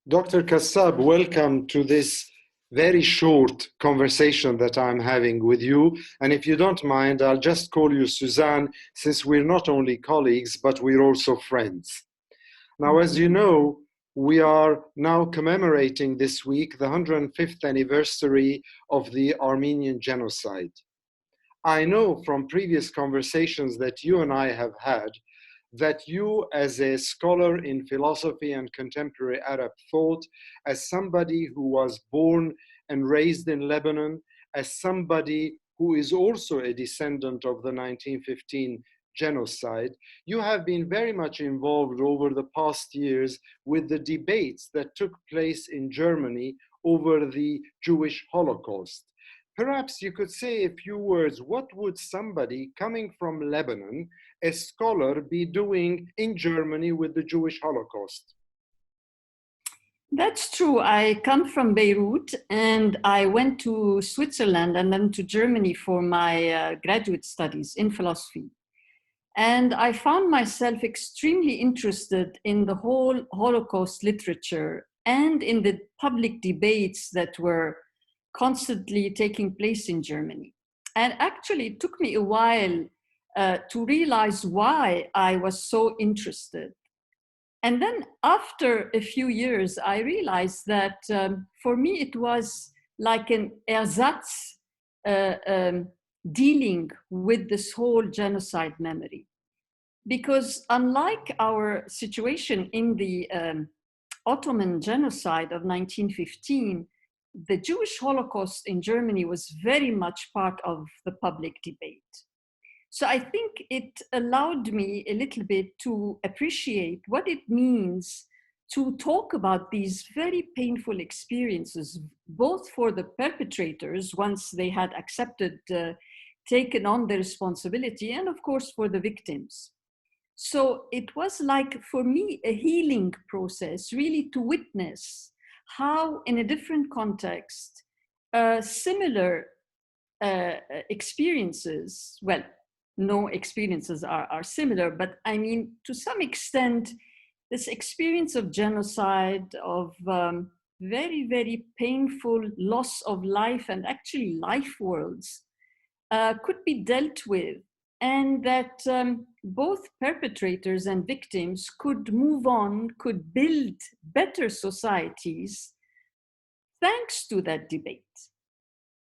Dr. Kassab, welcome to this very short conversation that I'm having with you. And if you don't mind, I'll just call you Suzanne, since we're not only colleagues, but we're also friends. Now, as you know, we are now commemorating this week the 105th anniversary of the Armenian genocide. I know from previous conversations that you and I have had that you, as a scholar in philosophy and contemporary Arab thought, as somebody who was born and raised in Lebanon, as somebody who is also a descendant of the 1915 genocide, you have been very much involved over the past years with the debates that took place in Germany over the Jewish Holocaust. Perhaps you could say a few words. What would somebody coming from Lebanon, a scholar, be doing in Germany with the Jewish Holocaust? That's true. I come from Beirut and I went to Switzerland and then to Germany for my graduate studies in philosophy. And I found myself extremely interested in the whole Holocaust literature and in the public debates that were constantly taking place in Germany. And actually, it took me a while to realize why I was so interested. And then after a few years, I realized that for me, it was like an ersatz dealing with this whole genocide memory. Because unlike our situation in the Ottoman genocide of 1915, the Jewish Holocaust in Germany was very much part of the public debate. So I think it allowed me a little bit to appreciate what it means to talk about these very painful experiences, both for the perpetrators once they had accepted, taken on the responsibility, and of course for the victims. So it was like, for me, a healing process, really to witness how, in a different context, similar experiences, well, no experiences are similar, but I mean, to some extent, this experience of genocide, of very, very painful loss of life and actually life worlds could be dealt with, and that both perpetrators and victims could move on, could build better societies thanks to that debate.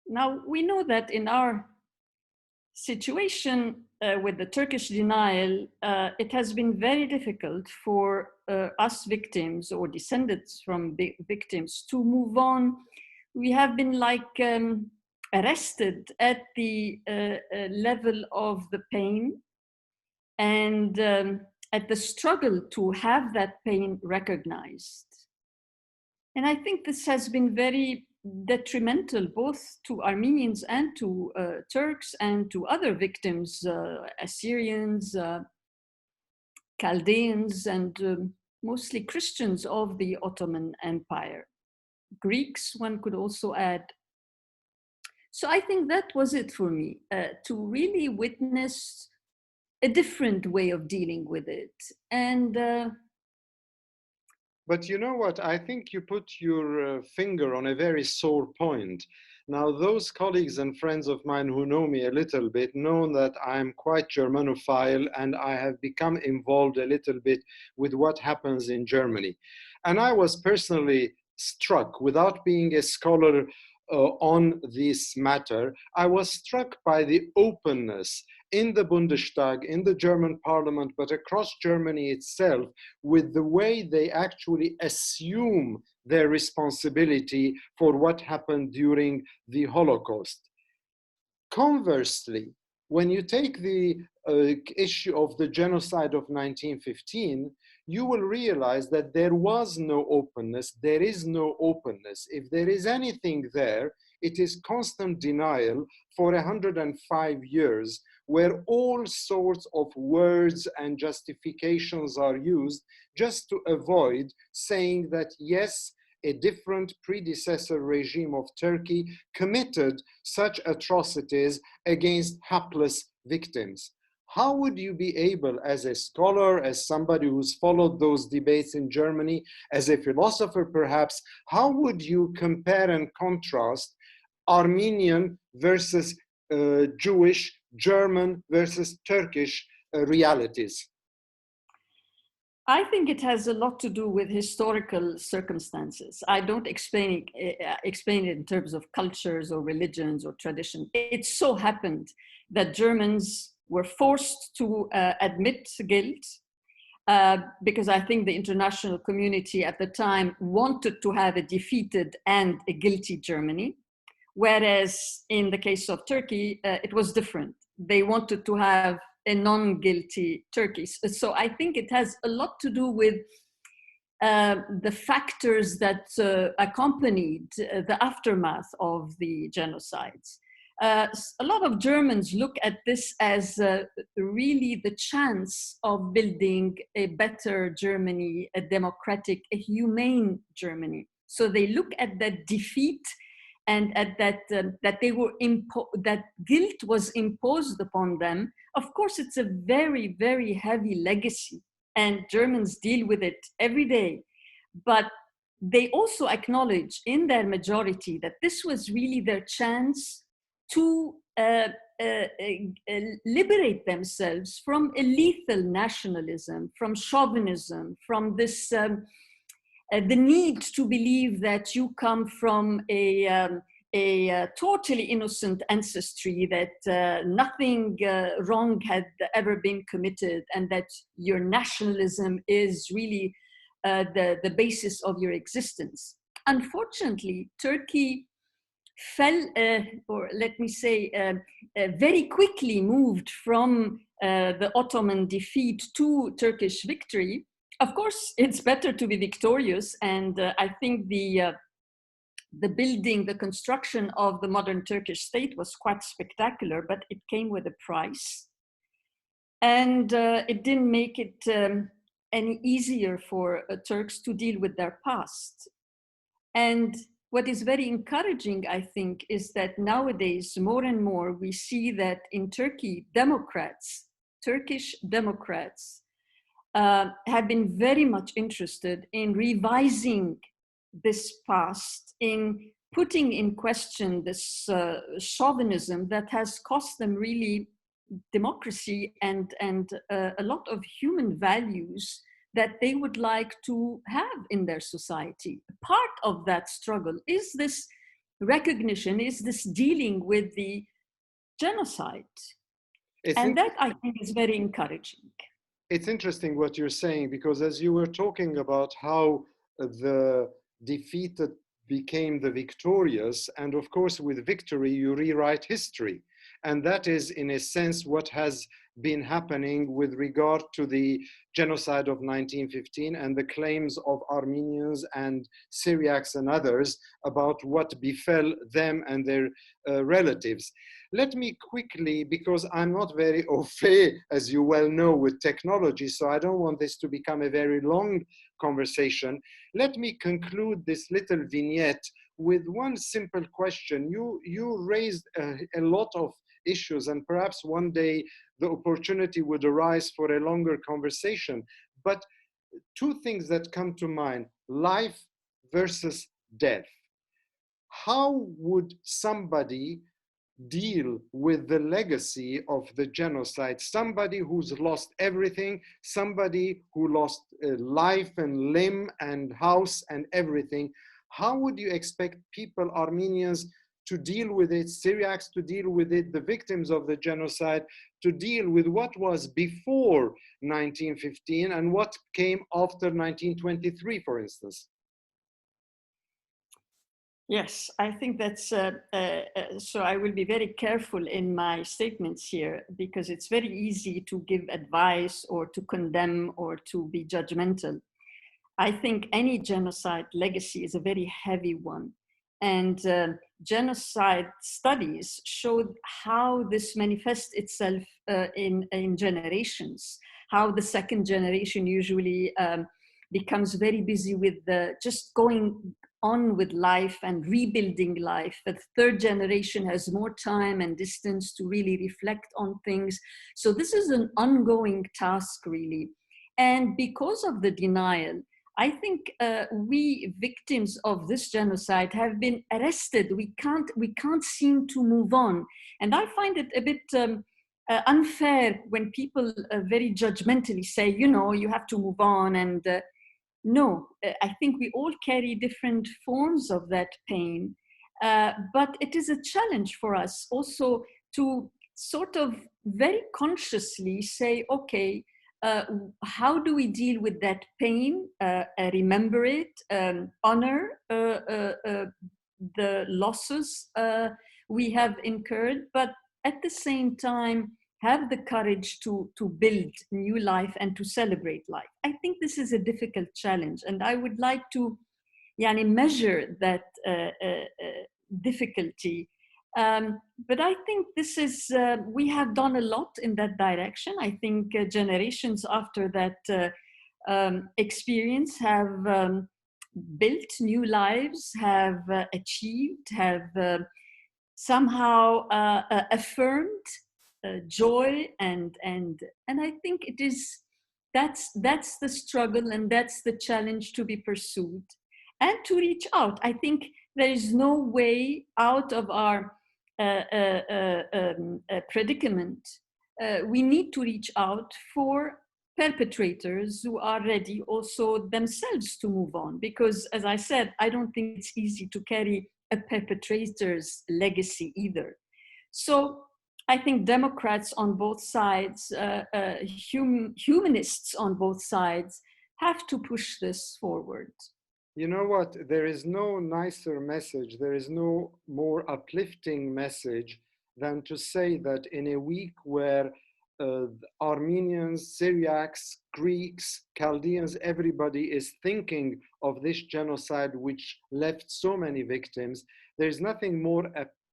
Now, we know that in our situation with the Turkish denial, it has been very difficult for us victims or descendants from victims to move on. We have been like arrested at the level of the pain and at the struggle to have that pain recognized. And I think this has been very detrimental both to Armenians and to Turks and to other victims, Assyrians, Chaldeans, and mostly Christians of the Ottoman Empire. Greeks, one could also add. So I think that was it for me, to really witness a different way of dealing with it. And But you know what? I think you put your finger on a very sore point. Now, those colleagues and friends of mine who know me a little bit know that I'm quite Germanophile and I have become involved a little bit with what happens in Germany. And I was personally struck, without being a scholar on this matter, I was struck by the openness in the Bundestag, in the German parliament, but across Germany itself, with the way they actually assume their responsibility for what happened during the Holocaust. Conversely, when you take the issue of the genocide of 1915, you will realize that there was no openness, there is no openness. If there is anything there, it is constant denial for 105 years, where all sorts of words and justifications are used just to avoid saying that, yes, a different predecessor regime of Turkey committed such atrocities against hapless victims. How would you be able, as a scholar, as somebody who's followed those debates in Germany, as a philosopher perhaps, how would you compare and contrast Armenian versus Jewish, German versus Turkish realities? I think it has a lot to do with historical circumstances. I don't explain it in terms of cultures or religions or tradition. It so happened that Germans were forced to admit guilt because I think the international community at the time wanted to have a defeated and a guilty Germany. Whereas in the case of Turkey, it was different. They wanted to have a non-guilty Turkey. So I think it has a lot to do with the factors that accompanied the aftermath of the genocides. A lot of Germans look at this as really the chance of building a better Germany, a democratic, a humane Germany. So they look at that defeat and at that that guilt was imposed upon them. Of course, it's a very, very heavy legacy, and Germans deal with it every day. But they also acknowledge in their majority that this was really their chance to liberate themselves from a lethal nationalism, from chauvinism, from this the need to believe that you come from a totally innocent ancestry, that nothing wrong had ever been committed, and that your nationalism is really the basis of your existence. Unfortunately, Turkey fell, or let me say, very quickly moved from the Ottoman defeat to Turkish victory. Of course, it's better to be victorious, and I think the building, the construction of the modern Turkish state was quite spectacular, but it came with a price. And it didn't make it any easier for Turks to deal with their past. And what is very encouraging, I think, is that nowadays, more and more, we see that in Turkey, Turkish Democrats, have been very much interested in revising this past, in putting in question this chauvinism that has cost them really democracy and a lot of human values that they would like to have in their society. Part of that struggle is this recognition, is this dealing with the genocide. And that, I think, is very encouraging. It's interesting what you're saying, because as you were talking about how the defeated became the victorious, and of course with victory you rewrite history. And that is in a sense what has been happening with regard to the genocide of 1915 and the claims of Armenians and Syriacs and others about what befell them and their relatives. Let me quickly, because I'm not very au fait, as you well know, with technology, so I don't want this to become a very long conversation. Let me conclude this little vignette with one simple question. You raised a lot of issues, and perhaps one day the opportunity would arise for a longer conversation. But two things that come to mind: life versus death. How would somebody deal with the legacy of the genocide? Somebody who's lost everything, somebody who lost life and limb and house and everything. How would you expect people, Armenians, to deal with it, Syriacs to deal with it, the victims of the genocide, to deal with what was before 1915 and what came after 1923, for instance? Yes, I think that's, so I will be very careful in my statements here, because it's very easy to give advice or to condemn or to be judgmental. I think any genocide legacy is a very heavy one. And genocide studies showed how this manifests itself in generations, how the second generation usually becomes very busy with just going on with life and rebuilding life. The third generation has more time and distance to really reflect on things. So this is an ongoing task, really. And because of the denial, I think we victims of this genocide have been arrested. We can't seem to move on. And I find it a bit unfair when people very judgmentally say, you know, you have to move on. And no, I think we all carry different forms of that pain. But it is a challenge for us also to sort of very consciously say, okay, how do we deal with that pain, remember it, honor the losses we have incurred, but at the same time, have the courage to build new life and to celebrate life. I think this is a difficult challenge, and I would like to measure that difficulty. But I think this is, we have done a lot in that direction. I think generations after that experience have built new lives, have achieved, have somehow affirmed joy, and I think it is, that's the struggle, and that's the challenge to be pursued and to reach out. I think there is no way out of our predicament. We need to reach out for perpetrators who are ready also themselves to move on, because as I said, I don't think it's easy to carry a perpetrator's legacy either. So I think Democrats on both sides, humanists on both sides, have to push this forward. You know what? There is no nicer message, there is no more uplifting message than to say that in a week where Armenians, Syriacs, Greeks, Chaldeans, everybody is thinking of this genocide which left so many victims, there's nothing more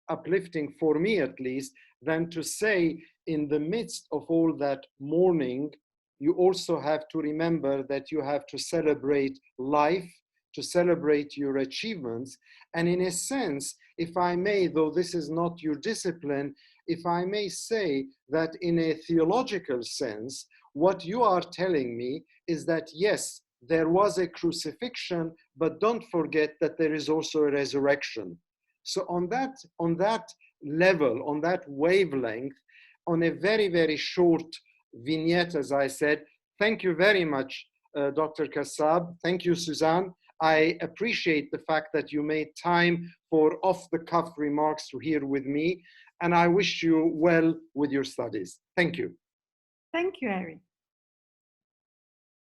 uplifting, for me at least, than to say in the midst of all that mourning, you also have to remember that you have to celebrate life, to celebrate your achievements. And in a sense, if I may, though this is not your discipline, if I may say that in a theological sense, what you are telling me is that yes, there was a crucifixion, but don't forget that there is also a resurrection. So on that level, on that wavelength, on a very, very short vignette, as I said, thank you very much, Dr. Kassab. Thank you, Suzanne. I appreciate the fact that you made time for off-the-cuff remarks here with me, and I wish you well with your studies. Thank you. Thank you, Harry.